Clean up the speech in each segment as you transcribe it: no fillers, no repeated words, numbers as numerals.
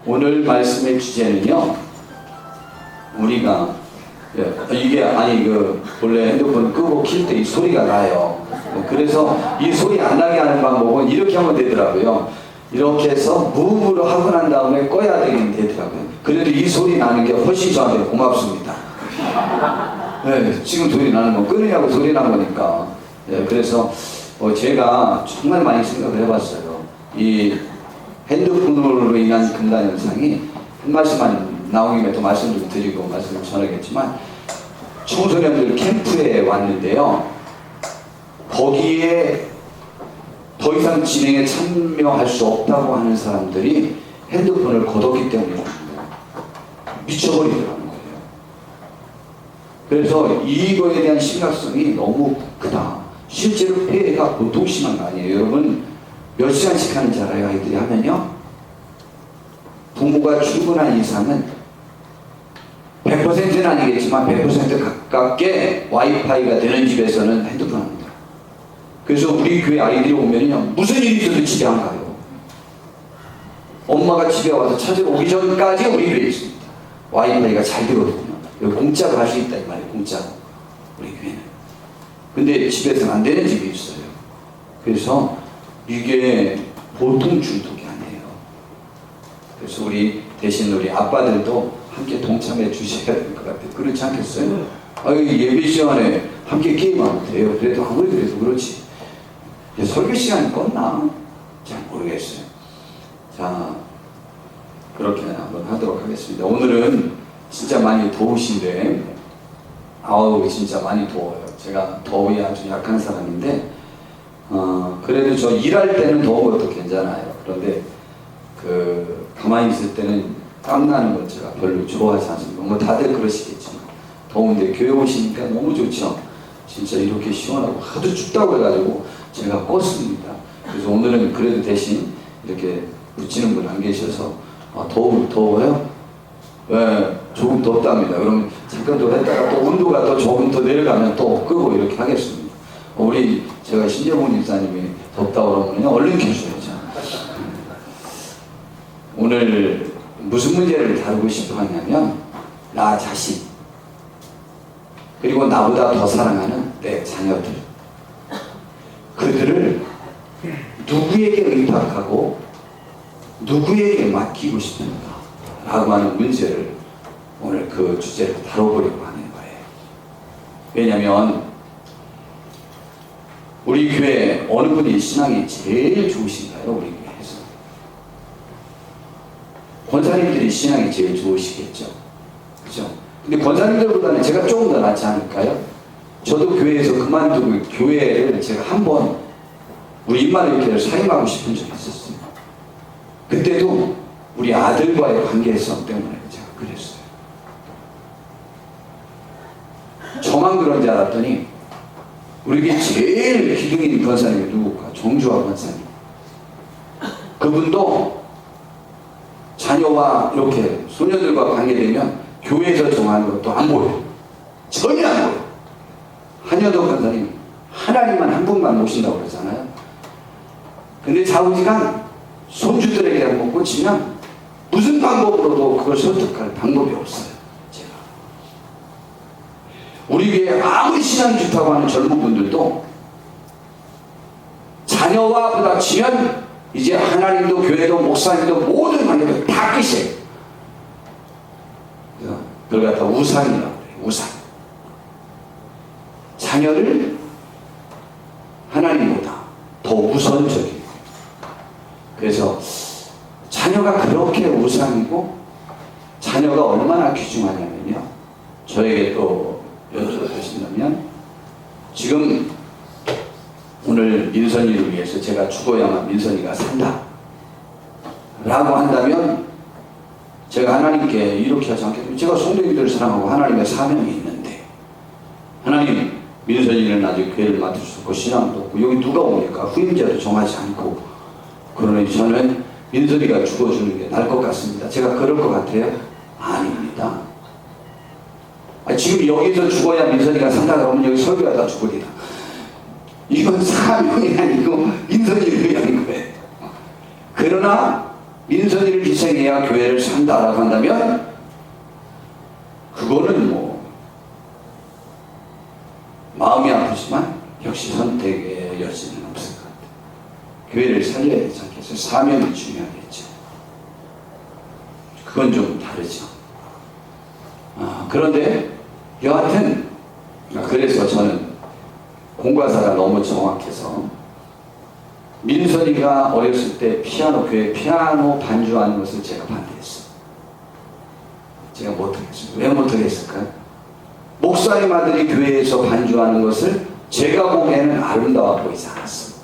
오늘 말씀의 주제는요, 우리가 이게 원래 핸드폰 끄고 킬 때 이 소리가 나요. 그래서 이 소리 안 나게 하는 방법은 이렇게 하면 되더라고요. 이렇게 해서 무음으로 하고 난 다음에 꺼야 되더라고요. 그래도 이 소리 나는 게 훨씬 저한테 고맙습니다. 네, 지금 소리 나는 거 끊으냐고 소리 난 거니까. 네, 그래서 제가 정말 많이 생각을 해봤어요. 이 핸드폰으로 인한 금단 현상이 한 말씀만 나온 김에 또 말씀 좀 드리고 말씀을 전하겠지만, 청소년들 캠프에 왔는데요, 거기에 더 이상 진행에 참여할 수 없다고 하는 사람들이 핸드폰을 거뒀기 때문에 미쳐버리더라는 거예요. 그래서 이거에 대한 심각성이 너무 크다. 실제로 폐해가 보통 심한 거 아니에요. 여러분 몇 시간씩 하는 줄 알아요? 아이들이 하면요, 부모가 출근한 이상은 100%는 아니겠지만 100% 가깝게 와이파이가 되는 집에서는 핸드폰 합니다. 그래서 우리 교회 아이들이 오면요, 무슨 일이 있어도 집에 안 가요. 엄마가 집에 와서 찾으러 오기 전까지 우리 교회에 있습니다. 와이파이가 잘 되거든요. 여기 공짜로 할 수 있다 이 말이에요. 공짜로. 우리 교회는. 근데 집에서는 안 되는 집이 있어요. 그래서 이게 보통 중독이 아니에요. 그래서 우리 대신 우리 아빠들도 함께 동참해 주셔야 될 것 같아요. 그렇지 않겠어요? 예배 시간에 함께 게임하면 돼요. 그래도 아무리 그래도 그렇지. 설교 시간이 껐나? 잘 모르겠어요. 자, 그렇게 한번 하도록 하겠습니다. 오늘은 진짜 많이 더우신데, 진짜 많이 더워요. 제가 더위에 아주 약한 사람인데, 그래도 저 일할 때는 더운 것도 괜찮아요. 그런데 가만히 있을 때는 땀나는 건 제가 별로 좋아하지 않습니다. 뭐 다들 그러시겠지만, 더운데 교회 오시니까 너무 좋죠. 진짜 이렇게 시원하고 하도 춥다고 해가지고 제가 껐습니다. 그래서 오늘은 그래도 대신 이렇게 붙이는 분 안 계셔서 더워요? 네, 조금 덥답니다. 그러면 잠깐 더 했다가 또 온도가 또 조금 더 내려가면 또 끄고 이렇게 하겠습니다. 제가 신재봉 집사님이 덥다고 그러면 얼른 켜줘야죠. 오늘 무슨 문제를 다루고 싶어 하냐면, 나 자신, 그리고 나보다 더 사랑하는 내 자녀들, 그들을 누구에게 의탁하고 누구에게 맡기고 싶은가 라고 하는 문제를 오늘 그 주제를 다뤄보려고 하는 거예요. 왜냐하면 우리 교회 어느 분이 신앙이 제일 좋으신가요? 우리 교회에서 권사님들이 신앙이 제일 좋으시겠죠. 그죠? 근데 권사님들보다는 제가 조금 더 낫지 않을까요? 저도 교회에서 그만두고 교회를 제가 한번 우리 임마누엘교회를 사임하고 싶은 적이 있었어요. 그때도 우리 아들과의 관계성 때문에 제가 그랬어요. 저만 그런 줄 알았더니 우리 교회 제일 기둥 있는 권사님이 누굴까? 정주화 권사님. 그분도 자녀와 이렇게 소녀들과 관계되면 교회에서 정하는 것도 안 보여요. 전혀 안 보여요. 한여도 권사님, 하나님만 한 분만 모신다고 그러잖아요. 근데 좌우지간 손주들에게 한번 꽂히면 무슨 방법으로도 그걸 설득할 방법이 없어요. 제가. 우리 교회에 아무리 신앙이 좋다고 하는 젊은 분들도 자녀와 부닥치면 이제 하나님도 교회도 목사님도 모든 관계도 다 끝이에요. 그걸 갖다 우상이라고 해요. 우상. 자녀를 하나님보다 더 우선적이에요. 그래서 자녀가 그렇게 우상이고 자녀가 얼마나 귀중하냐면요, 저에게 또 여쭤보신다면, 지금 오늘 민선이를 위해서 제가 죽어야만 민선이가 산다 라고 한다면, 제가 하나님께 이렇게 하지 않겠습니까? 제가 성도님들을 사랑하고 하나님의 사명이 있는데, 하나님, 민선이는 아직 교회를 맡을 수 없고 신앙도 없고 여기 누가 옵니까? 후임자도 정하지 않고, 그러니 저는 민선이가 죽어주는 게 나을 것 같습니다. 제가 그럴 것 같아요? 아닙니다. 지금 여기서 죽어야 민선이가 산다 그러면 여기 설교하다 죽으리라. 이건 사명이 아니고 민선이를 위한 거예요. 그러나 민선이를 희생해야 교회를 산다라고 한다면 그거는 뭐 마음이 아프지만 역시 선택의 여지는 없을 것 같아요. 교회를 살려야 되지 않겠어요? 사명이 중요하겠죠. 그건 좀 다르죠. 그런데 여하튼 그래서 저는 공과사가 너무 정확해서 민선이가 어렸을 때 교회 피아노 반주하는 것을 제가 반대했어요. 제가 못하겠어요. 왜 못하겠을까요? 목사님 아들이 교회에서 반주하는 것을 제가 보기에는 아름다워 보이지 않았어요.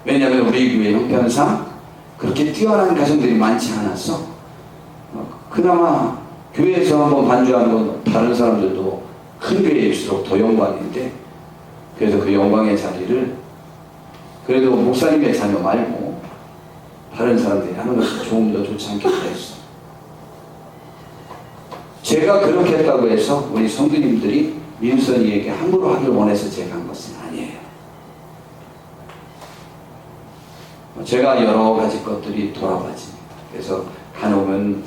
왜냐하면 우리 교회 형편상 그렇게 뛰어난 가정들이 많지 않았어. 그나마 교회에서 한번 반주하는 건 다른 사람들도 큰 교회일수록 더 영광인데, 그래서 그 영광의 자리를 그래도 목사님의 자녀 말고 다른 사람들이 하는 것이 조금 더 좋지 않겠다 했어. 제가 그렇게 했다고 해서 우리 성도님들이 민선이에게 함부로 하길 원해서 제가 한 것은 아니에요. 제가 여러 가지 것들이 돌아봐집니다. 그래서 다녀오면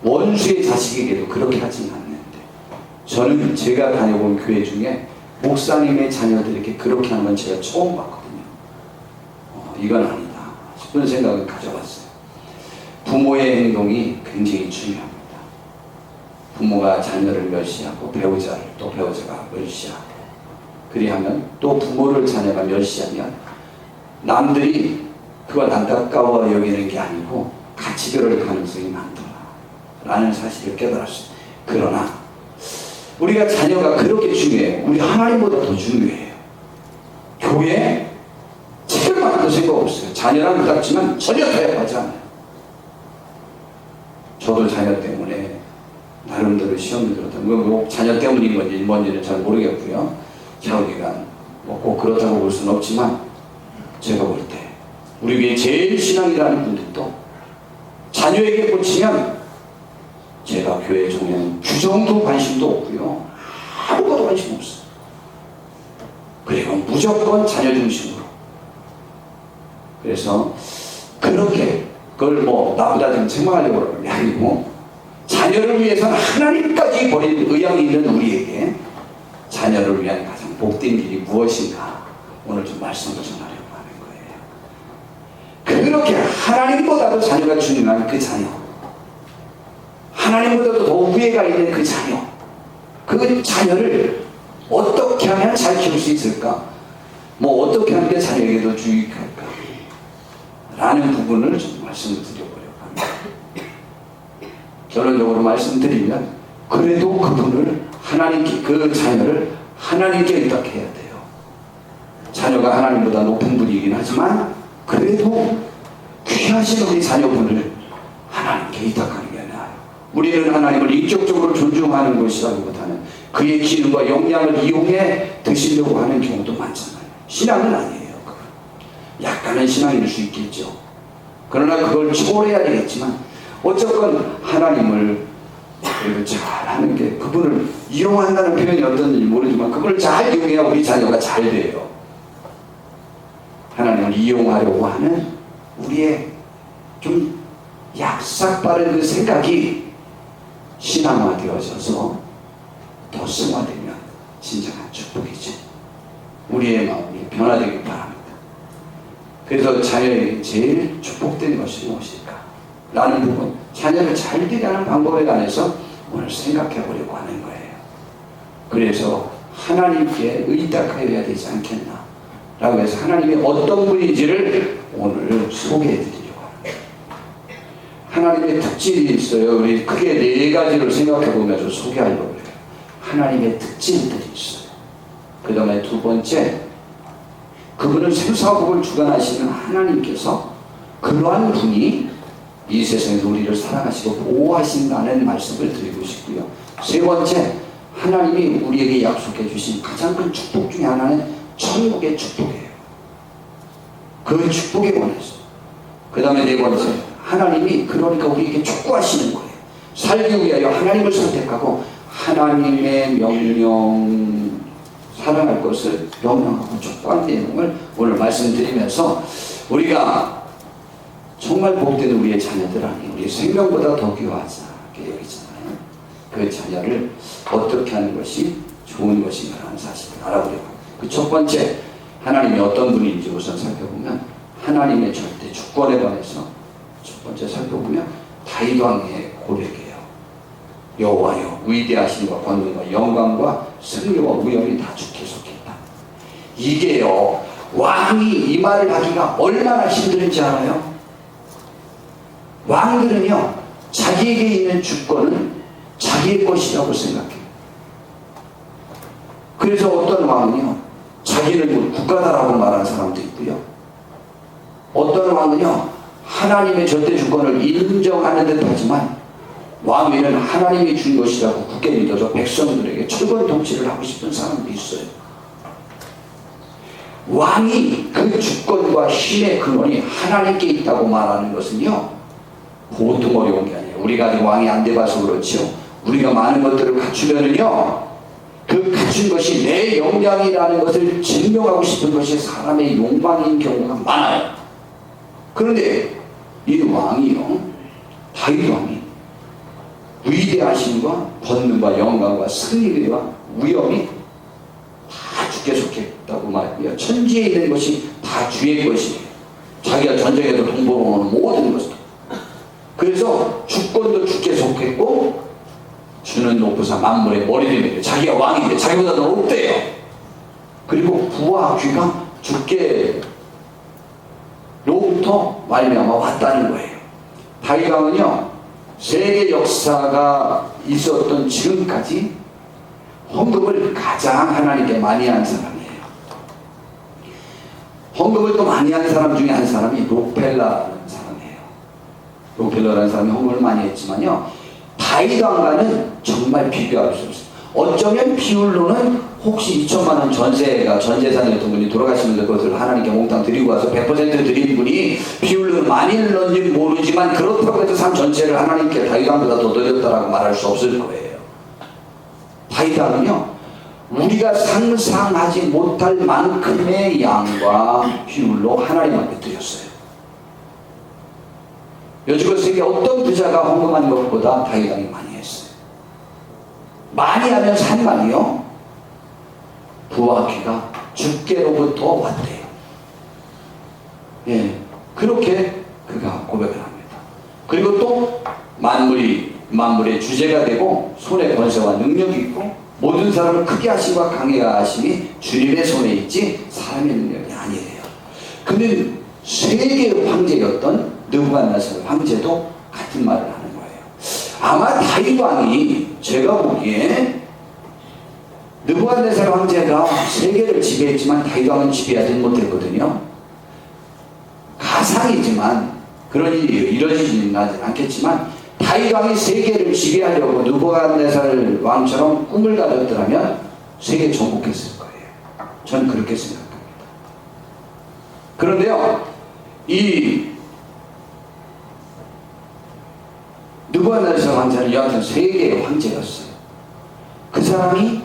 원수의 자식에게도 그렇게 하지는 않는데, 저는 제가 다녀본 교회 중에 목사님의 자녀들에게 그렇게 하는 건 제가 처음 봤거든요. 이건 아니다 싶은 생각을 가져봤어요. 부모의 행동이 굉장히 중요합니다. 부모가 자녀를 멸시하고 배우자를 또 배우자가 멸시하고, 그리하면 또 부모를 자녀가 멸시하면 남들이 그걸 안타까워 여기는 게 아니고 같이 그럴 가능성이 많더라 라는 사실을 깨달았어요. 그러나 우리가 자녀가 그렇게 중요해요. 우리 하나님보다 더 중요해요. 교회 책임만도 생각 없어요. 자녀랑 부닥치면 전혀 타협하지 않아요. 저도 자녀 때문에 나름대로 시험을 들었다. 뭐 자녀 때문인 건지 뭔지는 잘 모르겠고요. 샤오리가 뭐 꼭 그렇다고 볼 수는 없지만, 제가 볼 때 우리 교회 제일 신앙이라는 분들도 자녀에게 꽂히면 제가 교회 중에는 규정도 관심도 없고요. 아무것도 관심 없어요. 그리고 무조건 자녀 중심으로. 그래서 그렇게 그걸 뭐 나보다 좀 책망하려고 그러는 게 아니고, 자녀를 위해서는 하나님까지 버린 의향이 있는 우리에게 자녀를 위한 가장 복된 길이 무엇인가 오늘 좀 말씀을 전하려고 하는 거예요. 그렇게 하나님보다도 자녀가 중요한 그 자녀, 하나님보다도 더 우애가 있는 그 자녀, 그 자녀를 어떻게 하면 잘 키울 수 있을까? 뭐 어떻게 하는 게 자녀에게도 유익할까? 라는 부분을 좀 말씀을 드려보려고 합니다. 결론적으로 말씀드리면, 그래도 그분을 하나님께, 그 자녀를 하나님께 의탁해야 돼요. 자녀가 하나님보다 높은 분이긴 하지만 그래도 귀하신 우리 자녀분을 하나님께 의탁하는 게 나아요. 우리는 하나님을 인격적으로 존중하는 것이라기보다는 그의 기능과 역량을 이용해 드시려고 하는 경우도 많잖아요. 신앙은 아니에요. 그건 약간은 신앙일 수 있겠죠. 그러나 그걸 초월해야 되겠지만, 어쨌건 하나님을 잘하는 게, 그분을 이용한다는 표현이 어떤지 모르지만 그분을 잘 이용해야 우리 자녀가 잘 돼요. 하나님을 이용하려고 하는 우리의 좀 약삭빠른 그 생각이 신앙화되어져서 더 승화되면 진정한 축복이죠. 우리의 마음이 변화되길 바랍니다. 그래서 자녀에게 제일 축복된 것이 무엇일까? 라는 부분, 자녀를 잘 되게 하는 방법에 관해서 오늘 생각해 보려고 하는 거예요. 그래서 하나님께 의탁하여야 되지 않겠나 라고 해서 하나님이 어떤 분인지를 오늘 소개해 드리려고 합니다. 하나님의 특질이 있어요. 우리 크게 4가지를 생각해 보면서 소개하려고 해요. 하나님의 특질들이 있어요. 그 다음에 2번째, 그분은 생사복을 주관하시는 하나님께서 그러한 분이 이 세상에서 우리를 사랑하시고 보호하신다는 말씀을 드리고 싶고요. 3번째, 하나님이 우리에게 약속해 주신 가장 큰 축복 중에 하나는 천국의 축복이에요. 그 축복에 관해서. 그 다음에 4번째, 하나님이 그러니까 우리에게 촉구하시는 거예요. 살기 위하여 하나님을 선택하고 하나님의 명령, 사랑할 것을 명령하고 촉구한 내용을 오늘 말씀드리면서, 우리가 정말 복된 우리의 자녀들 아니 우리 생명보다 더 귀하지 않게 여기잖아요. 그 자녀를 어떻게 하는 것이 좋은 것인가라는 사실을 알아보려고 합니다. 그 첫 번째, 하나님이 어떤 분인지 우선 살펴보면 하나님의 절대 주권에 관해서 첫 번째 살펴보면 다윗 왕의 고백이에요. 여호와여 위대하심과 권능과 영광과 승리와 위엄이 다 주께 속해 있다. 이게요, 왕이 이 말을 하기가 얼마나 힘든지 알아요? 왕들은요, 자기에게 있는 주권은 자기의 것이라고 생각해요. 그래서 어떤 왕은요, 자기는 국가다라고 말하는 사람도 있고요. 어떤 왕은요, 하나님의 절대 주권을 인정하는 듯 하지만 왕위는 하나님이 준 것이라고 굳게 믿어서 백성들에게 철권 통치를 하고 싶은 사람도 있어요. 왕이 그 주권과 힘의 근원이 하나님께 있다고 말하는 것은요, 보통 어려운 게 아니에요. 우리가 아직 왕이 안 돼봐서 그렇죠. 우리가 많은 것들을 갖추려는요, 그 갖춘 것이 내 역량이라는 것을 증명하고 싶은 것이 사람의 욕망인 경우가 많아요. 그런데 이 왕이요, 다윗 왕이 위대하심과 권능과 영광과 승리와 위엄이 다 주께 속했다고 말이에요. 천지에 있는 것이 다 주의 것이에요. 자기가 전쟁에서 돈 벌어오는 모든 것도. 그래서 주권도 주께 속했고 주는 높으사 만물의 머리됨이에요. 자기가 왕인데 자기보다 더 높대요. 그리고 부와 귀가 주께로부터 말미암아 왔다는 거예요. 다윗 왕은요, 세계 역사가 있었던 지금까지 헌금을 가장 하나님께 많이 한 사람이에요. 헌금을 또 많이 한 사람 중에 한 사람이 록펠라라는 사람이에요. 록펠라라는 사람이 헌금을 많이 했지만요, 다윗 왕과는 정말 비교할 수 없어요. 어쩌면 비율로는 혹시 2천만 원 전재산이었던 분이 돌아가시면서 그것을 하나님께 몽땅 드리고 와서 100% 드린 분이 비율로는 많이 늘었는지 모르지만 그렇다고 해서 삶 전체를 하나님께 다윗 왕보다 더 드렸다라고 말할 수 없을 거예요. 다윗 왕은요, 우리가 상상하지 못할 만큼의 양과 비율로 하나님한테 드렸어요. 여지껏 세계 어떤 부자가 헌금한 것보다 다윗 왕이 많이 했어요. 많이 하면 산만이요, 부와 귀가 주께로부터 왔대요. 예, 그렇게 그가 고백을 합니다. 그리고 또 만물의 주제가 되고 손에 권세와 능력이 있고 모든 사람을 크게 하시고 강하게 하심이 주님의 손에 있지 사람의 능력이 아니래요. 근데 세계의 황제였던 느부갓네살 황제도 같은 말을 하는 거예요. 아마 다윗 왕이, 제가 보기에 느부갓네살 황제가 세계를 지배했지만 다윗 왕은 지배하지 못했거든요. 가상이지만 그런 일이 이루어지지는 않겠지만 다윗 왕이 세계를 지배하려고 느부갓네살 왕처럼 꿈을 가졌더라면 세계 정복했을 거예요. 저는 그렇게 생각합니다. 그런데요, 이 느부갓네살 왕자는 여하튼 세계의 황제였어요. 그 사람이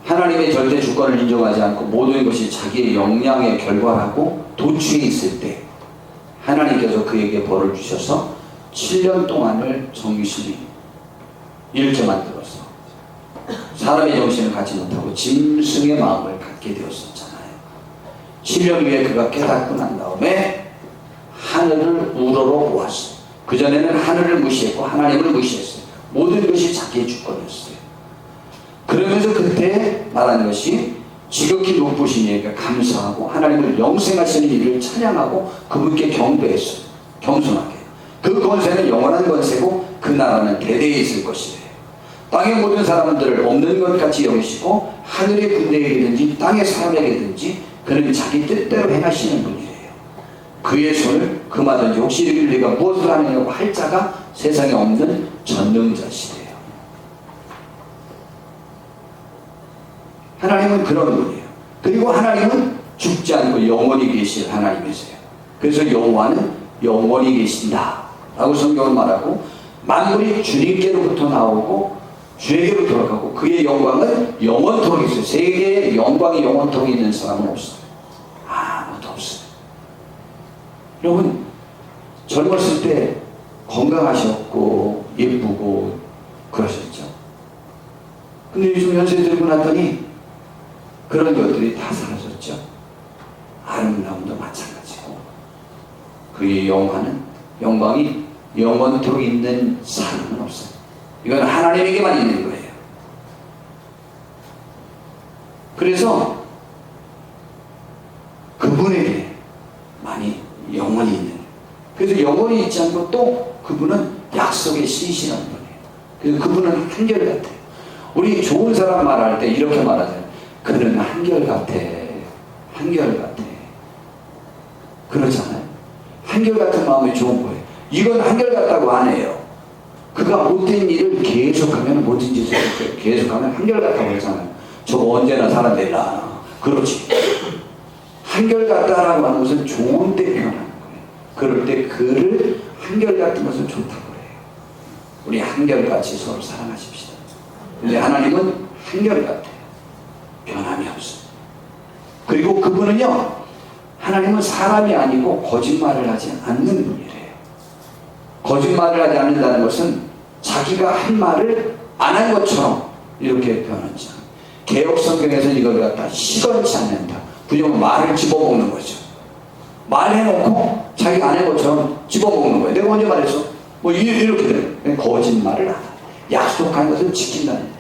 하나님의 절대 주권을 인정하지 않고 모든 것이 자기의 역량의 결과라고 도취해 있을 때 하나님께서 그에게 벌을 주셔서 7년 동안을 정신이 잃게 만들어서 사람의 정신을 갖지 못하고 짐승의 마음을 갖게 되었었잖아요. 7년 후에 그가 깨닫고 난 다음에 하늘을 우러러 보았어요. 그전에는 하늘을 무시했고 하나님을 무시했어요. 모든 것이 자기의 주권이었어요. 그러면서 그때 말하는 것이 지극히 높으신 이에게 감사하고 하나님을 영생하시는 이를 찬양하고 그분께 경배했어요. 겸손하게. 그 권세는 영원한 권세고 그 나라는 대대에 있을 것이래요. 땅의 모든 사람들을 없는 것 같이 여기시고 하늘의 군대에게든지 땅의 사람에게든지 그는 자기 뜻대로 행하시는 분이래요. 그의 손을 금하든지 혹시 이르기를 네가 무엇을 하느냐고 할 자가 세상에 없는 전능자시래요. 하나님은 그런 분이에요. 그리고 하나님은 죽지 않고 영원히 계실 하나님이세요. 그래서 여호와는 영원히 계신다 라고 성경은 말하고 만물이 주님께로부터 나오고 주에게로 돌아가고 그의 영광은 영원토록 있어요. 세계의 영광이 영원토록 있는 사람은 없어요. 아무도 없어요. 여러분, 젊었을 때 건강하셨고 예쁘고 그러셨죠. 근데 요즘 연세 들고 났더니 그런 것들이 다 사라졌죠. 아름다움도 마찬가지고 그의 영광이 영원토록 있는 사람은 없어요. 이건 하나님에게만 있는 거예요. 그래서 그분에게 많이 영원히 있는, 그래서 영원히 있지 않고 또 그분은 약속에 신실한 분이에요. 그래서 그분은 한결같아요. 우리 좋은 사람 말할 때 이렇게 말하잖아요. 그는 한결같아. 한결같아. 그러잖아요. 한결같은 마음이 좋은 거예요. 이건 한결같다고 안 해요. 그가 못된 일을 계속하면, 못된 짓을 계속하면 한결같다고 그러잖아요. 저거 언제나 살아내라. 그렇지. 한결같다라고 하는 것은 좋은 때 표현하는 거예요. 그럴 때 그를 한결같은 것은 좋다고 그래요. 우리 한결같이 서로 사랑하십시다. 근데 하나님은 한결같아요. 변함이 없어요. 그리고 그분은요, 하나님은 사람이 아니고 거짓말을 하지 않는 분이래요. 거짓말을 하지 않는다는 것은 자기가 한 말을 안 한 것처럼 이렇게 표현하지 않아요. 개역 성경에서는 이걸 갖다 시건치 않는다. 그냥 말을 집어먹는 거죠. 말해놓고 자기가 안 한 것처럼 집어먹는 거예요. 내가 언제 말했어? 뭐 이렇게 돼요. 거짓말을 안 한다. 약속한 것을 지킨다는 거예요.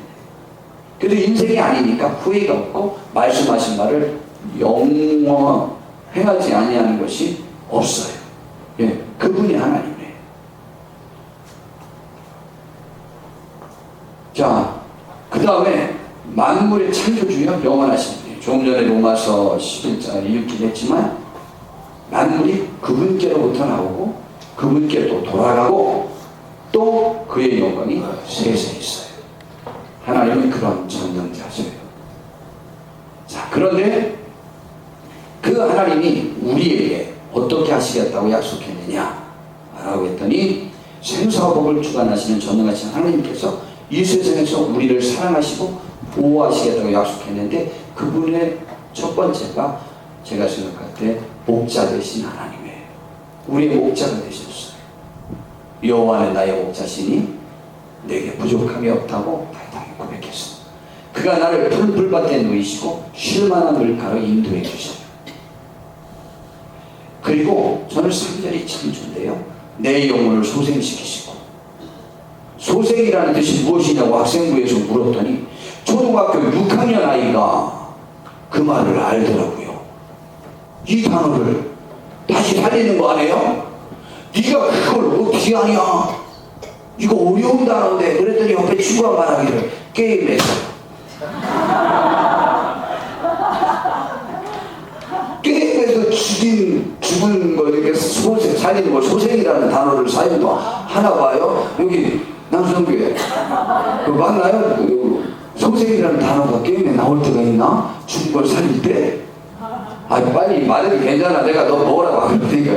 그래도 인생이 아니니까 후회가 없고 말씀하신 말을 행하지 아니하는 것이 없어요. 예, 그분이 하나님이에요. 자, 그 다음에 만물의 창조주여 영원하신 분이에요. 조금 전에 로마서 11장을 읽긴 했지만 만물이 그분께로부터 나오고 그분께 또 돌아가고 또 그의 영광이 세세에 있어요. 하나님은 그런 전능자세요. 자, 그런데 그 하나님이 우리에게 어떻게 하시겠다고 약속했느냐 라고 했더니 생사와 복을 주관하시는 전능하신 하나님께서 이 세상에서 우리를 사랑하시고 보호하시겠다고 약속했는데 그분의 첫 번째가 제가 생각할 때 목자 되신 하나님이에요. 우리의 목자가 되셨어요. 여호와는 나의 목자시니 내게 부족함이 없다고 다윗이 고백했어. 그가 나를 푸른 풀밭에 누이시고 쉴만한 물가로 인도해 주셔요. 그리고 저는 3절이 참 좋은데요. 내 영혼을 소생시키시고, 소생이라는 뜻이 무엇이냐고 학생부에서 물었더니 초등학교 6학년 아이가 그 말을 알더라고요. 이 단어를 다시 살리는 거 아니에요? 네가 그걸 어떻게 하냐? 이거 어려운 단어인데. 그랬더니 옆에 친구가 말하기를 게임에서 게임에서 죽은 거 이렇게 소생, 살리는 거 소생이라는 단어를 사용도 하나 봐요. 여기 남성교회 그 맞나요? 그 소생이라는 단어가 게임에 나올 때가 있나? 죽은 걸 살릴 때? 아, 빨리 말해도 괜찮아. 내가 너 뭐라고 할 테니까.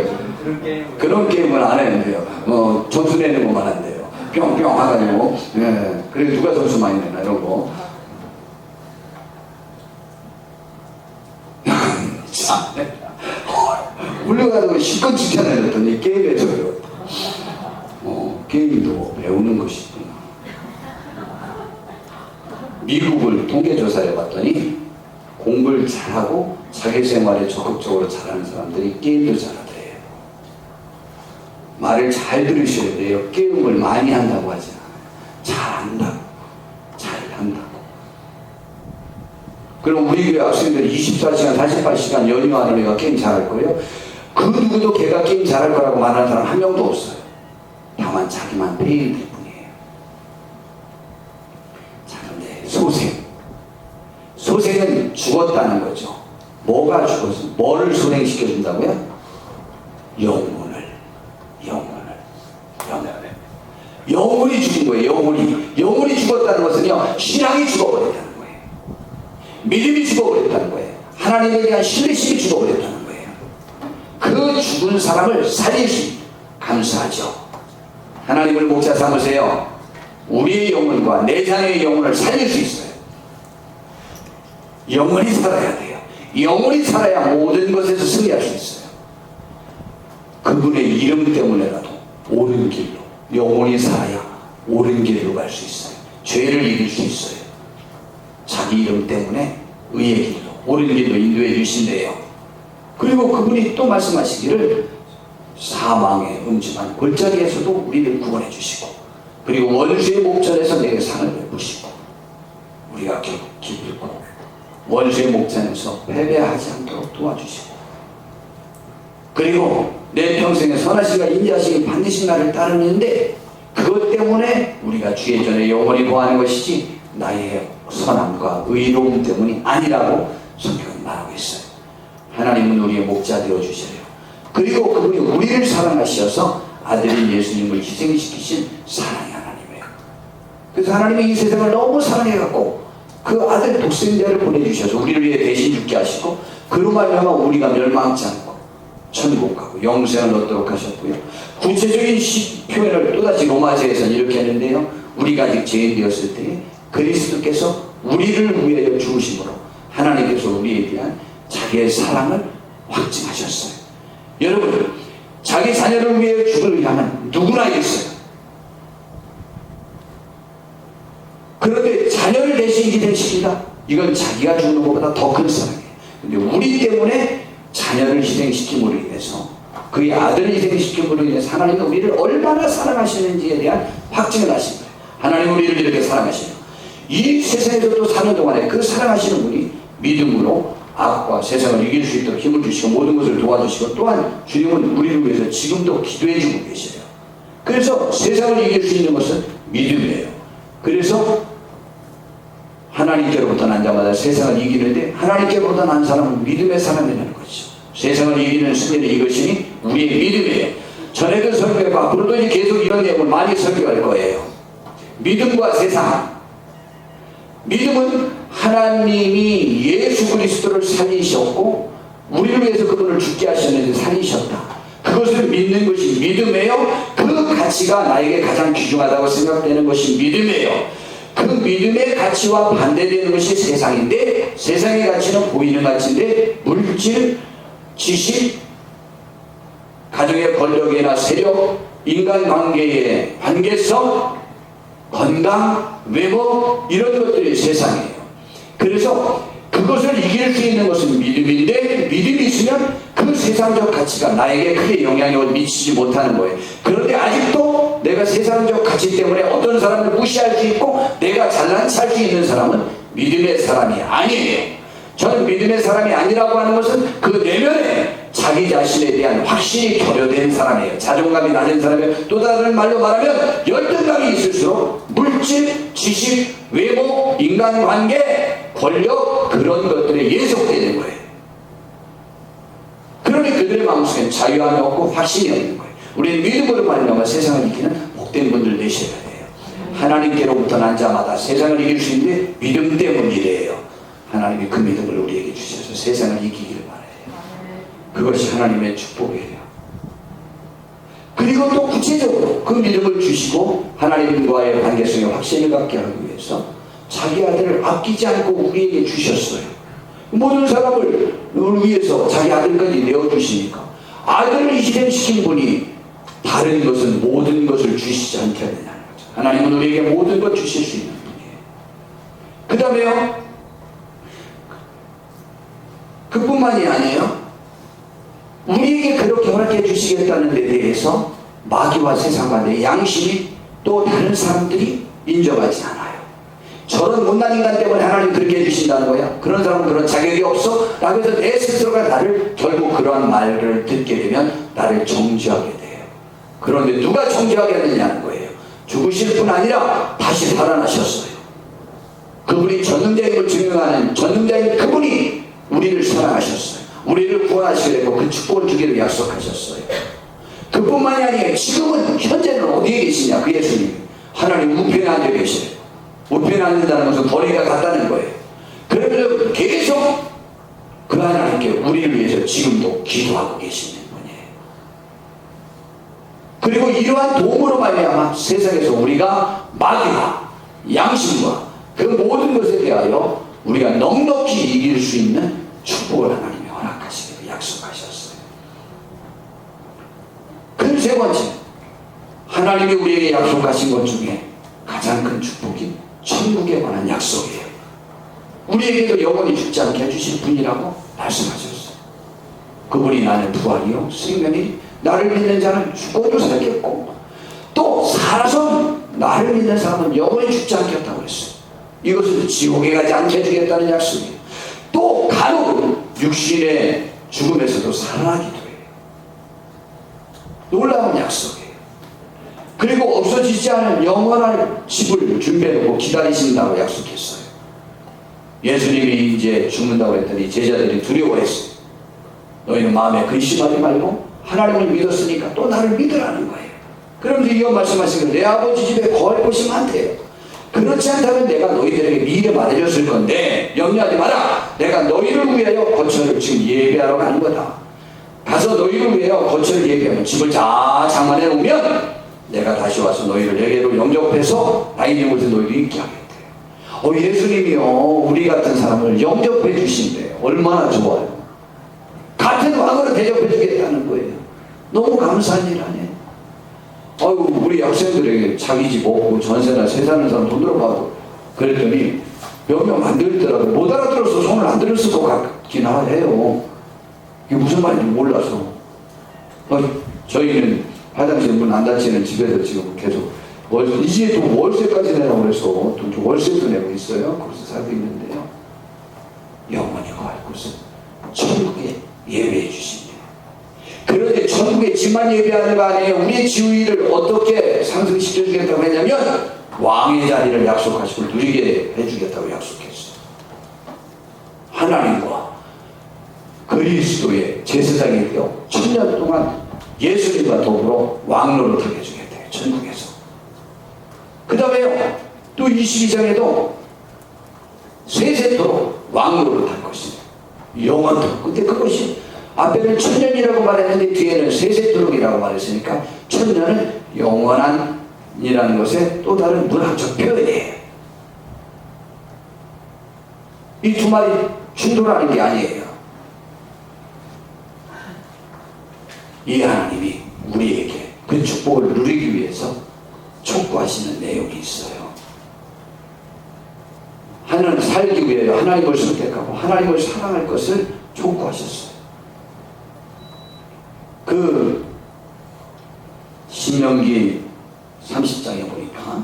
그런 게임은 안 했는데요. 점수 내는 것만 한대요. 뿅뿅 하가지고. 예. 그래서 누가 점수 많이 내나 이런 거. 물려가지고 실컷 칭찬해줬더니 게임에서 배웠다. 게임도 배우는 것이구나. 미국을 통계조사해 봤더니 공부를 잘하고 사회생활에 적극적으로 잘하는 사람들이 게임도 잘하더래요. 말을 잘 들으셔야 돼요. 게임을 많이 한다고 하지 않아요. 잘한다고. 잘한다고. 그럼 우리 교회 학생들이 24시간, 48시간 연휴하는 애가 게임 잘할 거예요? 그 누구도 걔가 게임 잘할 거라고 말하는 사람 한 명도 없어요. 다만 자기만 페일 될 뿐이에요. 자, 그런데 소생은 죽었다는 거죠. 뭐가 죽었어? 뭐를 소생시켜준다고요? 영혼을. 영혼이 죽은 거예요. 영혼이 죽었다는 것은요, 신앙이 죽어버렸다는 거예요. 믿음이 죽어버렸다는 거예요. 하나님에 대한 신뢰심이 죽어버렸다는 거예요. 그 죽은 사람을 살리시 감사하죠. 하나님을 목자 삼으세요. 우리의 영혼과 내 자녀의 영혼을 살릴 수 있어요. 영혼이 살아야 돼요. 영혼이 살아야 모든 것에서 승리할 수 있어요. 그 그분의 이름 때문에라도 옳은 길로 영원히 살아야 옳은 길로 갈 수 있어요. 죄를 이길 수 있어요. 자기 이름 때문에 의의 길로 옳은 길로 인도해 주신대요. 그리고 그분이 또 말씀하시기를 사망의 음침한 골짜기에서도 우리를 구원해 주시고, 그리고 원수의 목전에서 내게 상을 베푸시고, 우리가 기쁘고 원수의 목전에서 패배하지 않도록 도와주시고, 그리고 내 평생에 선하시가 인자하시기 반드시 나를 따르는데 그것 때문에 우리가 주의 전에 영원히 거하는 것이지 나의 선함과 의로움 때문이 아니라고 성경은 말하고 있어요. 하나님은 우리의 목자 되어주셔요. 그리고 그분이 우리를 사랑하셔서 아들인 예수님을 희생시키신 사랑의 하나님이에요. 그래서 하나님이 이 세상을 너무 사랑해갖고 그 아들 독생자를 보내주셔서 우리를 위해 대신 죽게 하시고, 그로 말미암아 우리가 멸망치 않고 천국 가고 영생을 얻도록 하셨고요. 구체적인 표현을 또다시 로마서에서는 이렇게 하는데요, 우리가 아직 죄인 되었을 때에 그리스도께서 우리를 위하여 죽으심으로 하나님께서 우리에 대한 자기의 사랑을 확증하셨어요. 여러분, 자기 자녀를 위해 죽을 의향은 누구나 있어요. 그런데 자녀를 대신 희생시킨다? 이건 자기가 죽는 것보다 더 큰 사랑이에요. 근데 우리 때문에 자녀를 희생시킴으로 인해서, 그의 아들을 희생시킴으로 인해서 하나님은 우리를 얼마나 사랑하시는지에 대한 확증을 하신 거예요. 하나님은 우리를 이렇게 사랑하시죠. 이 세상에서도 사는 동안에 그 사랑하시는 분이 믿음으로 악과 세상을 이길 수 있도록 힘을 주시고 모든 것을 도와주시고, 또한 주님은 우리를 위해서 지금도 기도해 주고 계셔요. 그래서 세상을 이길 수 있는 것은 믿음이에요. 그래서 하나님께로부터 난 자마다 세상을 이기는데, 하나님께로부터 난 사람은 믿음의 사람이라는 거죠. 세상을 이기는 승리는 이것이니 우리의 믿음이에요. 전에도 설교했고 앞으로도 이제 계속 이런 내용을 많이 설교할 거예요. 믿음과 세상. 믿음은 하나님이 예수 그리스도를 살리셨고 우리를 위해서 그분을 죽게 하셨는데 살리셨다. 그것을 믿는 것이 믿음이에요. 그 가치가 나에게 가장 귀중하다고 생각되는 것이 믿음이에요. 그 믿음의 가치와 반대되는 것이 세상인데, 세상의 가치는 보이는 가치인데 물질, 지식, 가정의 권력이나 세력, 인간관계의 관계성, 건강, 외모, 이런 것들이 세상이에요. 그래서 그것을 이길 수 있는 것은 믿음인데, 믿음이 있으면 그 세상적 가치가 나에게 크게 영향력을 미치지 못하는 거예요. 그런데 아직도 내가 세상적 가치 때문에 어떤 사람을 무시할 수 있고 내가 잘난 체 할 수 있는 사람은 믿음의 사람이 아니에요. 저는 믿음의 사람이 아니라고 하는 것은 그 내면에 자기 자신에 대한 확신이 결여된 사람이에요. 자존감이 낮은 사람이에요. 또 다른 말로 말하면 열등감이 있을수록 물질, 지식, 외모, 인간관계, 권력, 그런 것들에 예속되는 거예요. 그러니 그들의 마음속에는 자유함이 없고 확신이 없는 거예요. 우리는 믿음으로 말미암아 세상을 이기는 복된 분들 되셔야 돼요. 하나님께로부터 난 자마다 세상을 이길 수 있는데 믿음 때문이래요. 하나님이 그 믿음을 우리에게 주셔서 세상을 이기기를 바라요. 그것이 하나님의 축복이에요. 그리고 또 구체적으로 그 믿음을 주시고 하나님과의 관계성에 확신을 갖게 하기 위해서 자기 아들을 아끼지 않고 우리에게 주셨어요. 모든 사람을 위해서 자기 아들까지 내어주시니까, 아들을 희생시킨 분이 다른 것은 모든 것을 주시지 않겠느냐는 거죠. 하나님은 우리에게 모든 것 주실 수 있는 분이에요. 그 다음에요, 그뿐만이 아니에요. 우리에게 그렇게 허락해 주시겠다는 데 대해서 마귀와 세상과 내 양심이 또 다른 사람들이 인정하지 않아요. 저런 못난 인간 때문에 하나님 그렇게 해주신다는 거야. 그런 사람은 그런 자격이 없어. 라고 해서 내 스스로가 나를 결국 그러한 말을 듣게 되면 나를 정죄하게 돼요. 그런데 누가 정죄하게 하느냐는 거예요. 죽으실 뿐 아니라 다시 살아나셨어요. 그분이 전능자임을 증명하는 전능자인 그분이 우리를 사랑하셨어요. 우리를 구원하시게 되고 그 축복을 주기를 약속하셨어요. 그뿐만이 아니에요. 지금은 현재는 어디에 계시냐? 그 예수님 하나님 우편에 앉아 계세요. 우편에 앉는다는 것은 거리가 같다는 거예요. 그래서 계속 그 하나님께 우리를 위해서 지금도 기도하고 계시는 분이에요. 그리고 이러한 도움으로 말미암아 세상에서 우리가 마귀와 양심과 그 모든 것에 대하여 우리가 넉넉히 이길 수 있는 축복을 하나님이 허락하시기를 약속하셨어요. 세 번째, 하나님이 우리에게 약속하신 것 중에 가장 큰 축복이 천국에 관한 약속이에요. 우리에게도 영원히 죽지 않게 해주신 분이라고 말씀하셨어요. 그분이 나는 부활이요 생명이, 나를 믿는 자는 죽어도 살겠고 또 살아서 나를 믿는 사람은 영원히 죽지 않겠다고 그랬어요. 이것은 지옥에 가지 않게 해주겠다는 약속이에요. 또 간혹 육신의 죽음에서도 살아나기도 해요. 놀라운 약속이에요. 그리고 없어지지 않은 영원한 집을 준비해놓고 기다리신다고 약속했어요. 예수님이 이제 죽는다고 했더니 제자들이 두려워했어요. 너희는 마음에 근심하지 말고 하나님을 믿었으니까 또 나를 믿으라는 거예요. 그러면서 이어 말씀하시기를 내 아버지 집에 거할 곳이 많대요. 그렇지 않다면 내가 너희들에게 미리 말해줬을 건데 염려하지 마라. 내가 너희를 위하여 거처를 지금 예배하러 가는 거다. 가서 너희를 위하여 거처를 예배하면 집을 다 장만해 놓으면 내가 다시 와서 너희를 내게로 영접해서 나 있는 곳에 너희를 있게 하겠대. 예수님이요 우리 같은 사람을 영접해 주신대요. 얼마나 좋아요. 같은 왕으로 대접해 주겠다는 거예요. 너무 감사한 일 아니에요. 아이고 우리 학생들에게 자기 집 없고 전세나 세 사는 사람 돈 들어봐도 그랬더니 몇 명 안 들더라도 못 알아들어서 손을 안 들을 수도 같긴 해요. 이게 무슨 말인지 몰라서. 저희는 화장실 문 안 닫히는 집에서 지금 계속 이제 또 월세까지 내라고 그래서 또 월세도 내고 있어요. 거기서 살고 있는데요. 영원히 갈 곳은 천국에 예배해 주십니다. 그런데 천국에 집만 예배하는 거 아니에요. 우리의 지위를 어떻게 상승시켜 주겠다고 했냐면 왕의 자리를 약속하시고 누리게 해주겠다고 약속했어요. 하나님과 그리스도의 제사장이 되어 1000년 동안 예수님과 더불어 왕노릇하게 해주겠대요. 천국에서. 그 다음에요 또 22장에도 세세토록 왕노릇할 것이에요. 영원토록. 근데 그것이 앞에는 1000년이라고 말했는데 뒤에는 세세토록이라고 말했으니까 1000년은 영원한이라는 것의 또 다른 문학적 표현이에요. 이 두 말이 충돌하는 게 아니에요. 이 하나님이 우리에게 그 축복을 누리기 위해서 촉구하시는 내용이 있어요. 하나님 살기 위해 하나님을 선택하고 하나님을 사랑할 것을 촉구하셨어요. 그 신명기 30장에 보니까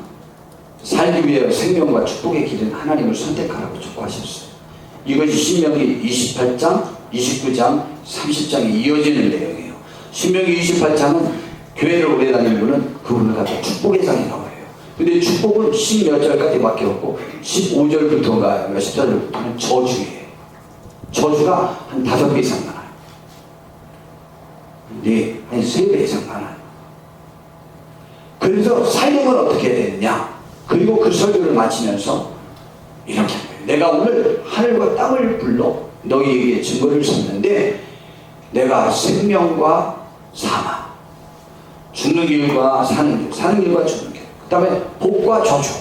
살기 위해 생명과 축복의 길은 하나님을 선택하라고 촉구하셨어요. 이것이 신명기 28장, 29장, 30장에 이어지는 내용이에요. 신명기 28장은 교회를 오래 다니는 분은 그분을 갖다 축복의 장이 나와요. 근데 축복은 10몇 절까지 밖에 없고 15절부터인가 몇십 절부터는 저주예요. 저주가 한 5배 이상 많아요. 근데 한 3배 이상 많아요. 그래서 살림은 어떻게 되느냐? 그리고 그 설교를 마치면서 이렇게 합니다. 내가 오늘 하늘과 땅을 불러 너희에게 증거를 섰는데 내가 생명과 사망, 죽는 길과 사는 길, 사는 길과 죽는 길, 그 다음에 복과 저주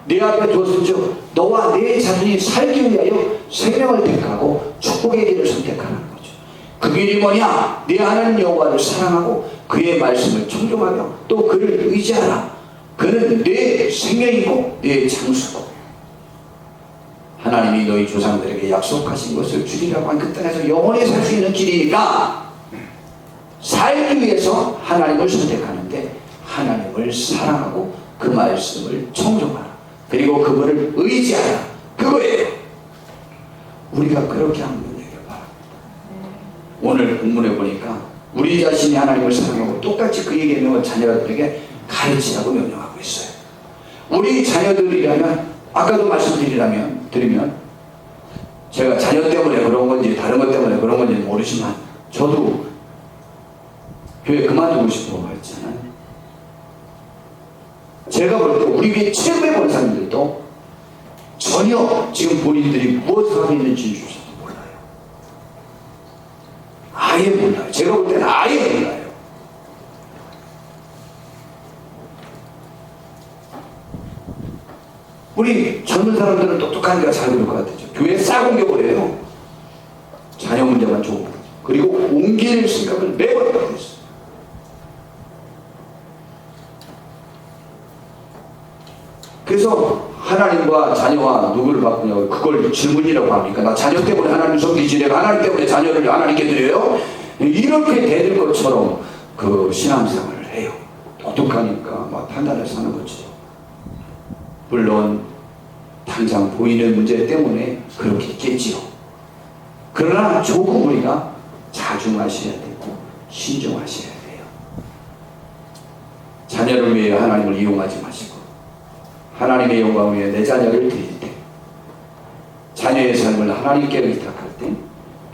내 앞에 두었은즉 너와 내 자손이 살기 위하여 생명을 택하고 축복의 길을 선택하는 거죠. 그 길이 뭐냐? 내 하나님 여호와를 사랑하고 그의 말씀을 청종하며 또 그를 의지하라. 그는 내 생명이고 내 장수고 하나님이 너희 조상들에게 약속하신 것을 주리라고 한 그 땅에서 영원히 살 수 있는 길이니까 살기 위해서 하나님을 선택하는데 하나님을 사랑하고 그 말씀을 청종하라. 그리고 그분을 의지하라. 그거예요. 우리가 그렇게 하면 되길 바랍니다. 오늘 본문에 보니까 우리 자신이 하나님을 사랑하고 똑같이 그의 계명을 자녀들에게 가르치라고 명령하고 있어요. 우리 자녀들이라면 아까도 말씀드리면 제가 자녀 때문에 그런 건지 다른 것 때문에 그런 건지 모르지만 저도 교회 그만두고 싶어 했잖아요. 제가 볼 때 우리 교회 최고의 권사님들도 전혀 지금 본인들이 무엇을 하고 있는지 몰라요. 아예 몰라요. 제가 볼 때는 아예 몰라요. 우리 젊은 사람들은 똑똑하니까 잘 그럴 것 같아요. 교회 싹 옮겨버려요. 자녀 문제만 좋은 거죠. 그리고 옮길 생각을 매번 하고 있어요. 그래서 하나님과 자녀와 누구를 바꾸냐고 그걸 질문이라고 합니까? 나 자녀 때문에 하나님 섬기지 내가 하나님 때문에 자녀를 하나님께 드려요? 이렇게 되는 것처럼 그 신앙생활을 해요. 똑똑하니까 막 판단해서 하는 거죠. 물론 당장 보이는 문제 때문에 그렇게 있겠지요. 그러나 조금 우리가 자중하셔야 되고 신중하셔야 돼요. 자녀를 위해 하나님을 이용하지 마시고 하나님의 영광을 위해 내 자녀를 드릴 때, 자녀의 삶을 하나님께 의탁할 때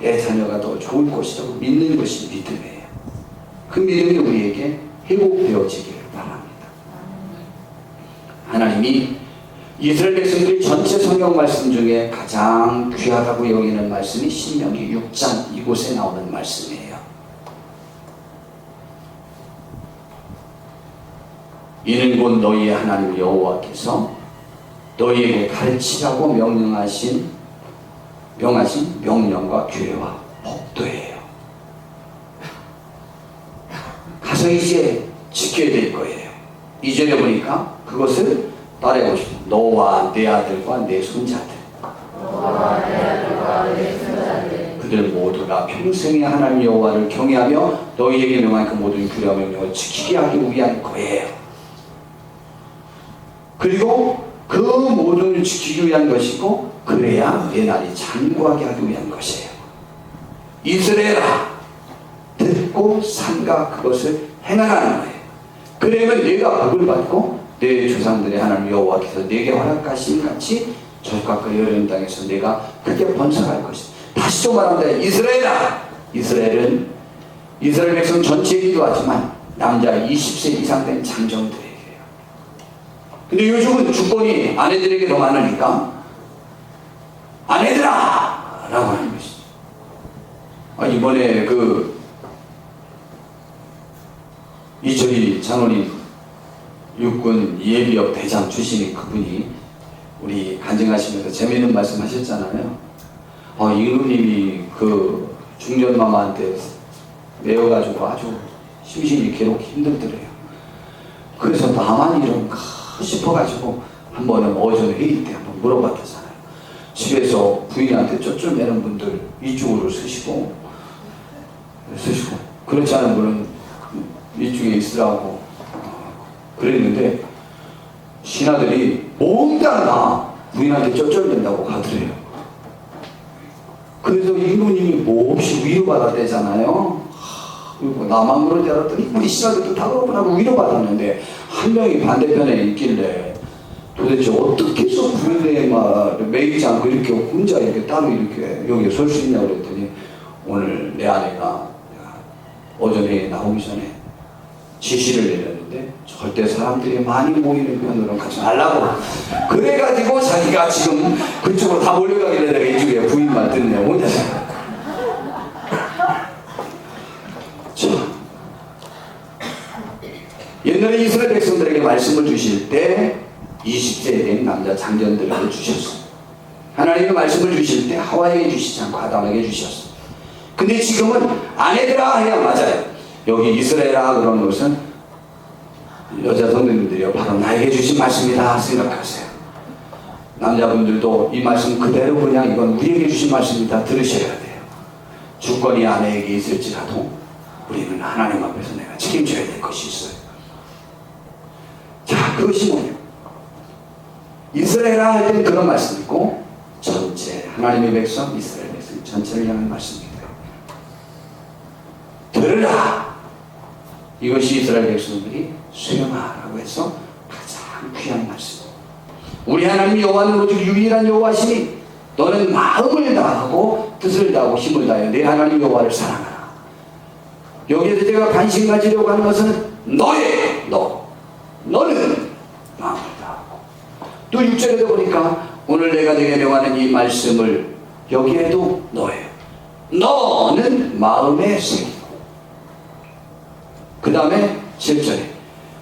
내 자녀가 더 좋을 것이라고 믿는 것이 믿음이에요. 그 믿음이 우리에게 회복되어지기를 바랍니다. 하나님이 이스라엘 백성들이 전체 성경 말씀 중에 가장 귀하다고 여기는 말씀이 신명기 6장 이곳에 나오는 말씀이에요. 이는 곧 너희의 하나님 여호와께서 너희에게 가르치라고 명하신 명령과 규례와 법도예요. 가서 이제 지켜야 될 거예요. 2절에 보니까 그것을 따라해보시오. 너와 내 아들과 내 손자들 그들 모두가 평생에 하나님 여호와를 경외하며 너희에게 명한 그 모든 규례와 명령을 지키게 하기 위한 거예요. 그리고 그 모든 지키기 위한 것이고 그래야 내 날이 장구하게 하기 위한 것이에요. 이스라엘아 듣고 삼가 그것을 행하라는 거예요. 그러면 내가 복을 받고 내 조상들의 하나님 여호와께서 내게 허락하신 같이 저주가 그 여름 땅에서 내가 크게 번성할 것이다. 다시 좀 말합니다. 이스라엘아, 이스라엘은 이스라엘 백성 전체이기도 하지만 남자 20세 이상 된 장정들에게요. 근데 요즘은 주권이 아내들에게 더 많으니까 아내들아 라고 하는 것이죠. 이번에 이철희 장로님 육군 예비역 대장 출신인 그분이 우리 간증하시면서 재미있는 말씀 하셨잖아요. 임금님이 그 중전마마한테 매여가지고 아주 심신이 괴롭고 힘들더래요. 그래서 나만 이런가 싶어가지고 한 번은 오전 회의 때 한번 물어봤잖아요. 집에서 부인한테 쫓겨내는 분들 이쪽으로 쓰시고 그렇지 않은 분은 이쪽에 있으라고 그랬는데 신하들이 몽땅 부인한테 쫓겨낸다고 가더래요. 그래서 임금님이 몹시 위로받았대잖아요. 그리고 나만 그런 줄 알았더니 우리 신하들도 다 그렇구나고 위로받았는데 한 명이 반대편에 있길래 도대체 어떻게 해서 부인의 말을 매이지 않고 이렇게 혼자 이렇게 따로 이렇게 여기에 설 수 있냐고 그랬더니 오늘 내 아내가 오전에 나오기 전에 지시를 내렸는데 절대 사람들이 많이 모이는 편으로 가지 말라고 그래가지고 자기가 지금 그쪽으로 다 몰려가길래 내가 이쪽에 부인만 듣네요. 혼자서. 옛날에 이스라엘 백성들에게 말씀을 주실 때 20세 된 남자 장전들에게 주셨어요. 하나님의 말씀을 주실 때 하와에게 주시지 않고 아담에게 주셨어요. 근데 지금은 아내들아 해야 맞아요. 여기 이스라엘아 그런 것은 여자 성도님들이요 바로 나에게 주신 말씀이다 생각하세요. 남자분들도 이 말씀 그대로 그냥 이건 우리에게 주신 말씀이다 들으셔야 돼요. 주권이 아내에게 있을지라도 우리는 하나님 앞에서 내가 책임져야 될 것이 있어요. 자, 그것이 뭐냐? 이스라엘아 할 때는 그런 말씀이고 전체 하나님의 백성 이스라엘 백성 전체를 향한 말씀입니다. 들으라! 이것이 이스라엘 백성들이 수용하라고 해서 가장 귀한 말씀. 우리 하나님 여호와는 오직 유일한 여호와시니 너는 마음을 다하고 뜻을 다하고 힘을 다하여 내 하나님 여호와를 사랑하라. 여기에서 제가 관심 가지려고 하는 것은 너는 마음을 다하고 또 6절에도 보니까 오늘 내가 네게 명하는 이 말씀을 여기에도 너예요. 너는 마음에 새기고 그 다음에 7절에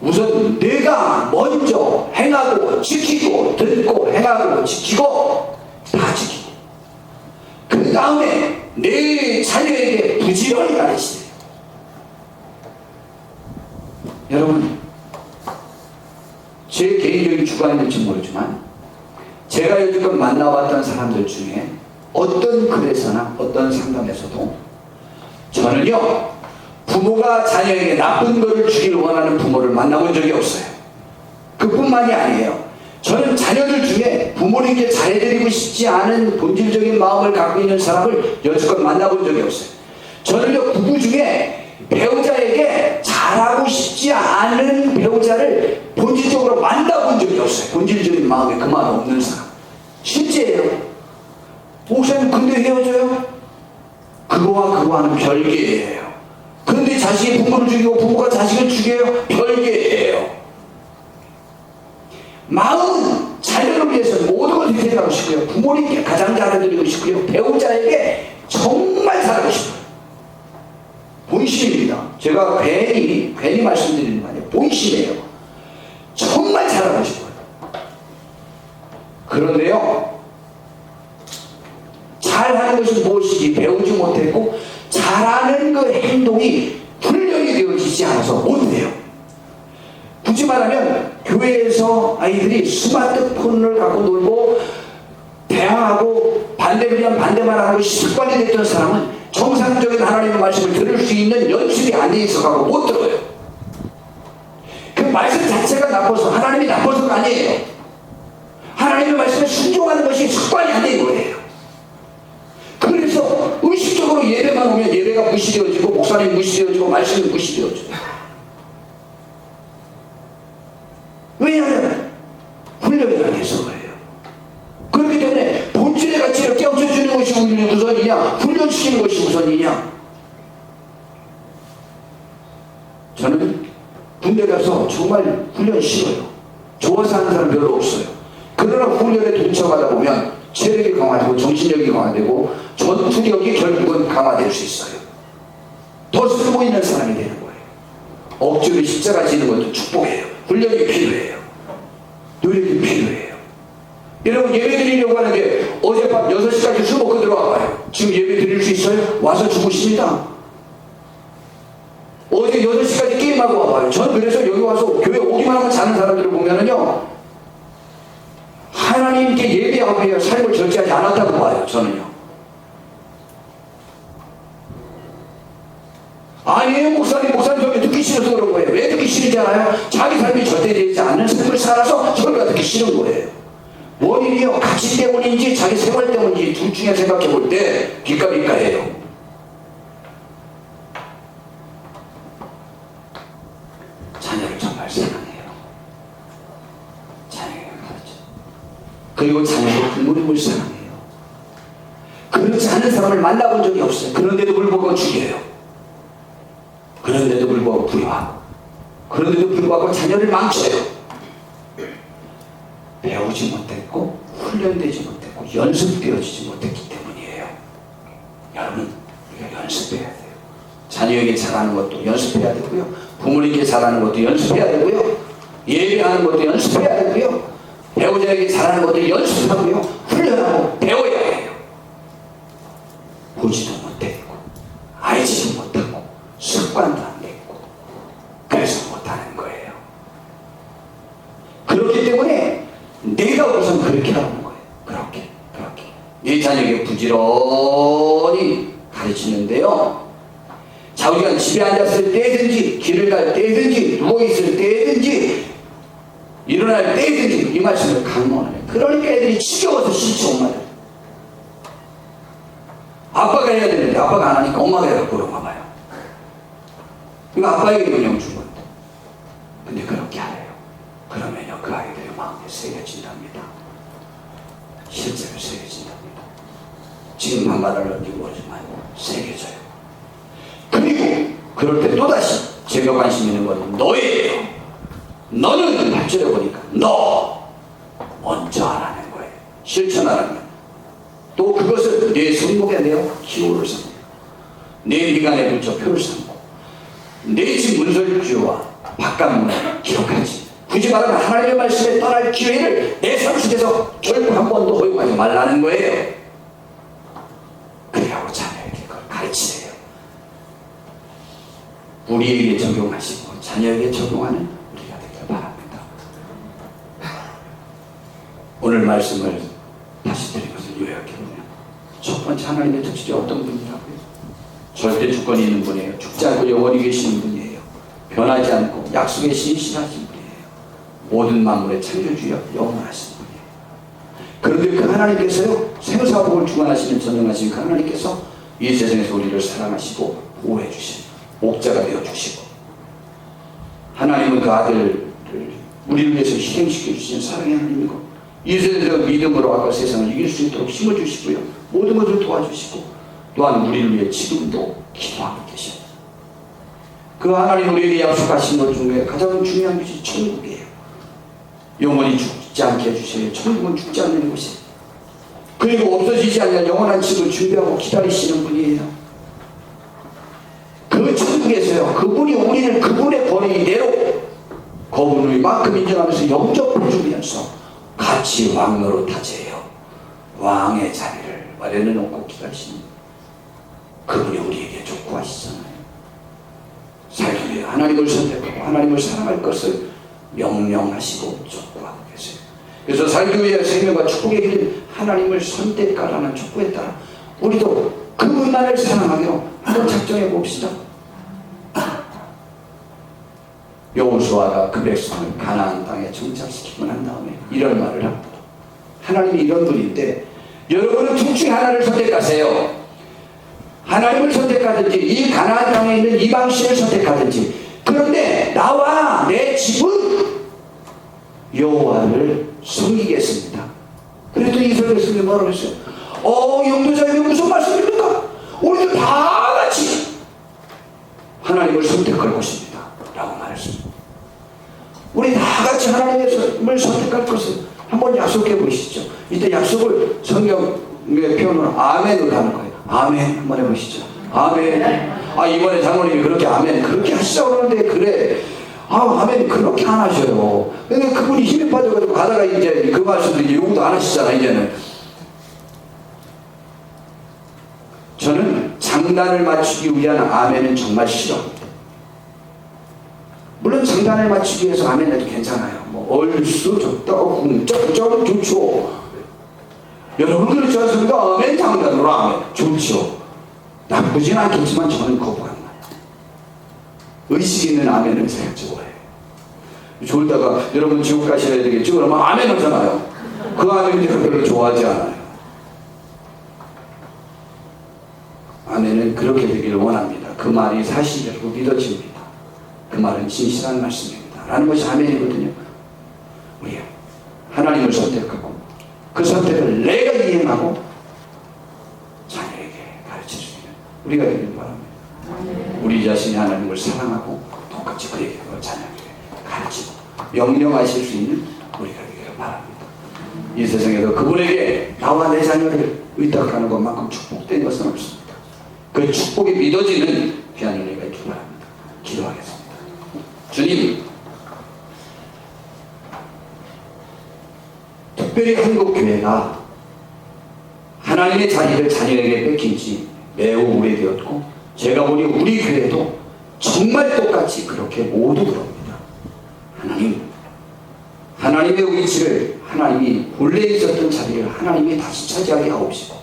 우선 내가 먼저 행하고 지키고 듣고 행하고 지키고 다 지키고 그 다음에 내 자녀에게 부지런히 가르치세요. 여러분 제 개인적인 주관일지 모르지만 제가 여지껏 만나봤던 사람들 중에 어떤 글에서나 어떤 상담에서도 저는요 부모가 자녀에게 나쁜 것을 주길 원하는 부모를 만나본 적이 없어요. 그뿐만이 아니에요. 저는 자녀들 중에 부모님께 잘해드리고 싶지 않은 본질적인 마음을 갖고 있는 사람을 여지껏 만나본 적이 없어요. 저는요 부부 중에 배우자에게 잘하고 싶지 않은 배우자를 본질적으로 만나본 적이 없어요. 본질적인 마음에 그만 없는 사람. 실제예요. 목사님 근데 헤어져요? 그거와 그거와는 별개예요. 그런데 자식이 부모를 죽이고 부모가 자식을 죽여요? 별개예요. 마음은 자녀를 위해서 모든 걸 희생하고 싶고요. 부모님께 가장 잘해드리고 싶고요. 배우자에게 정말 잘하고 싶어요. 본심입니다. 제가 괜히 말씀드리는 거 아니에요. 본심이에요. 정말 잘하고 싶어요. 그런데요 잘하는 것은 무엇이지 배우지 못했고 잘하는 그 행동이 훈련이 되어지지 않아서 못해요. 굳이 말하면 교회에서 아이들이 스마트폰을 갖고 놀고 대화하고 반대면 반대만 하고 습관이 됐던 사람은 정상적인 하나님의 말씀을 들을 수 있는 연습이 안 돼 있어서 못 들어요. 그 말씀 자체가 나빠서 하나님이 나빠서가 아니에요. 하나님의 말씀에 순종하는 것이 습관이 안 된 거예요. 그래서 의식적으로 예배만 오면 예배가 무시되어지고 목사님 무시되어지고 말씀이 무시되어져요. 왜냐하면 훈련이 안 돼서 그래요. 그렇기 때문에 본질의 가치를 깨우쳐주는 것이 우선이냐 훈련시키는 것이 우선이냐. 저는 군대 가서 정말 훈련 싫어요. 좋아서 하는 사람 별로 없어요. 그러나 훈련에 동참하다 보면 체력이 강화되고 정신력이 강화되고 전투력이 결국은 강화될 수 있어요. 더 쓸모 있는 사람이 되는 거예요. 억지로 십자가 지는 것도 축복이에요. 훈련이 필요해요. 노력이 필요해요. 여러분 예배 드리려고 하는데 어젯밤 6시까지 술 먹고 들어와 봐요. 지금 예배 드릴 수 있어요? 와서 주무십니다. 어제 8시까지 게임하고 와봐요. 저는 그래서 여기 와서 교회 오기만 하면 자는 사람들을 보면은요 하나님께 예배하고 위해 삶을 절제하지 않았다고 봐요. 저는요. 아니에요 목사님 저게 듣기 싫어서 그런 거예요. 왜 듣기 싫은지 알아요? 자기 삶이 절대되지 않는 삶을 살아서 저가 듣기 싫은 거예요. 원인이요 가치 때문인지 자기 생활 때문인지 둘 중에 생각해 볼 때 빗가빗가해요. 자녀를 정말 사랑해요. 자녀에게 가르쳐. 그리고 자녀도 부모님을 사랑해요. 그렇지 않은 사람을 만나본 적이 없어요. 그런데도 불구하고 죽여요. 그런데도 불구하고 불효하고 그런데도 불구하고 자녀를 망쳐요. 배우지 못했고 훈련되지 못했고 연습되어지지 못했기 때문이에요. 여러분 우리가 연습해야 돼요. 자녀에게 잘하는 것도 연습해야 되고요. 부모님께 잘하는 것도 연습해야 되고요. 예배하는 것도 연습해야 되고요. 배우자에게 잘하는 것도 연습하고요. 훈련하고 배워야 해요. 보지도 못했고 알지도 못하고 습관도 안 됐고 그래서 못하는 거예요. 그렇기 때문에 내가 우선 그렇게 하는 거예요. 그렇게 내 자녀에게 부지런히 가르치는데요. 자 우리가 집에 앉았을 때든지 길을 갈 때든지 누워있을 때든지 일어날 때든지 이 말씀을 강론해요. 그러니까 애들이 지겨워서 싫지 엄마들. 아빠가 해야 되는데 아빠가 안 하니까 엄마가 해갖고 그런가 봐요. 이거 아빠에게 영향 준 건데. 근데 그렇게 하래요. 그러면요 그 아이들의 마음에 새겨진답니다. 실제로 새겨진답니다. 지금 한 말을 언제 모르지만 새겨져요. 그리고 그럴 때 또다시 제가 관심 있는 건 너예요. 너는 8절에 보니까 너 먼저 하라는 거예요. 실천하라는 또 그것을 내 손목에 내어 기호를 삼고 내 미간에 붙여 표를 삼고 내 집 문설주와 바깥문에 기록하지. 굳이 말하면 하나님의 말씀에 떠날 기회를 내 삶 속에서 결코 한 번도 허용하지 말라는 거예요. 그래하고 자녀에게 그걸 가르치세요. 우리에게 적용하시고 자녀에게 적용하는 우리가 되길 바랍니다. 오늘 말씀을 다시 드린 것을 요약해보면 첫 번째 하나님의 특질이 어떤 분이라고요? 절대 주권이 있는 분이에요. 죽지 않고 영원히 계시는 분이에요. 변하지 않고 약속에 신실하신 분이에요. 모든 만물의 창조주여 영원하신 분이에요. 그런데 그 하나님께서요, 생사복을 주관하시는 전능하신 그 하나님께서 이 세상에서 우리를 사랑하시고 보호해 주시고 목자가 되어 주시고, 하나님은 그 아들을 우리를 위해서 희생시켜 주신 사랑의 하나님이고, 이 세상에서 믿음으로 아까 세상을 이길 수 있도록 심어주시고요, 모든 것을 도와주시고, 또한 우리를 위해 지금도 기도하고 계십니다. 그 하나님 우리에게 약속하신 것 중에 가장 중요한 것이 천국이에요. 영원히 죽지 않게 해주셔요. 천국은 죽지 않는 곳이에요. 그리고 없어지지 않는 영원한 집을 준비하고 기다리시는 분이에요. 그 천국에서요, 그분이 우리를 그분의 권위대로 그분을 만큼 인정하면서 영접해 주면서 같이 왕으로 타제해요. 왕의 자리를 마련해 놓고 기다리시는 그분이 우리에게 족구하시잖아요. 살기 위해 하나님을 선택하고 하나님을 사랑할 것을 명령하시고 족구하고 계세요. 그래서 살기 위해 생명과 축복의 길 하나님을 선택하라는 족구에 따라 우리도 그분만을 사랑하며 한번 작정해 봅시다. 여호수아가 그 백성을 가나안 땅에 정착시키고 난 다음에 이런 말을 합니다. 하나님이 이런 분인데 여러분은 둘 중에 하나를 선택하세요. 하나님을 선택하든지 이 가나안 땅에 있는 이방신을 선택하든지. 그런데 나와 내 집은 여호와를 섬기겠습니다. 그랬더니 이스라엘 백성이 뭐라고 했어요? 영도자님이 무슨 말씀입니까? 우리도 다 같이 하나님을 선택할 것입니다 라고 말했습니다. 우리 다 같이 하나님을 선택할 것을 한번 약속해 보시죠. 이때 약속을 성경의 표현으로 아멘으로 하는 거예요. 아멘 한번 해보시죠. 아멘. 이번에 장로님이 그렇게 아멘 그렇게 하시자고 그러는데, 그래 아멘 그렇게 안 하셔요. 근데 그분이 힘이 빠져가지고 가다가 이제 그 말씀도 이제 요구도 안 하시잖아. 이제는 저는 장단을 맞추기 위한 아멘은 정말 싫어합니다. 물론 장단을 맞추기 위해서 아멘 해도 괜찮아요. 뭐 얼쑤 좋다고 궁쩍궁쩍 좋죠. 여러분 그렇지 않습니까? 아멘 장단으로 아멘 좋죠. 나쁘진 않겠지만 저는 거부합니다. 의식 있는 아멘을 제가 좋아해요. 졸다가 여러분 지옥 가셔야 되겠죠? 그러면 아멘 하잖아요. 그 아멘을 제가 별로 좋아하지 않아요. 아멘은 그렇게 되기를 원합니다. 그 말이 사실이라고 믿어집니다. 그 말은 진실한 말씀입니다 라는 것이 아멘이거든요. 우리 하나님을 선택하고 그 선택을 내가 이행하고 자녀에게 가르칠 수 있는 우리가 되길 바랍니다. 우리 자신이 하나님을 사랑하고 똑같이 그에게 자녀에게 가르치고 명령하실 수 있는 우리가 되기를 바랍니다. 이 세상에서 그분에게 나와 내 자녀를 의탁하는 것만큼 축복된 것은 없습니다. 그 축복이 믿어지는 귀한 은혜가 있길 바랍니다. 기도하겠습니다. 주님, 특별히 한국교회가 하나님의 자리를 자녀에게 뺏긴 지 매우 오래되었고, 제가 보니 우리 교회도 정말 똑같이 그렇게 모두 그럽니다. 하나님의 위치를, 하나님이 본래 있었던 자리를 하나님이 다시 차지하게 하옵시고,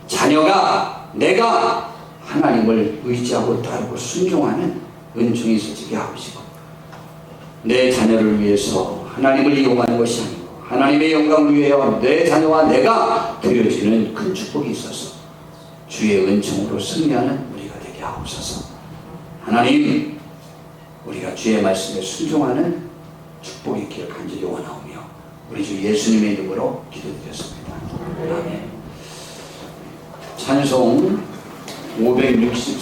자녀가 내가 하나님을 의지하고 따르고 순종하는 은총이 있어지게 하옵시고, 내 자녀를 위해서 하나님을 이용하는 것이 아니고 하나님의 영광을 위하여 내 자녀와 내가 드려지는 큰 축복이 있어서 주의 은총으로 승리하는 우리가 되게 하옵소서. 하나님, 우리가 주의 말씀에 순종하는 축복이 있기를 간절히 원하오며 우리 주 예수님의 이름으로 기도드렸습니다. 아멘. 찬송 564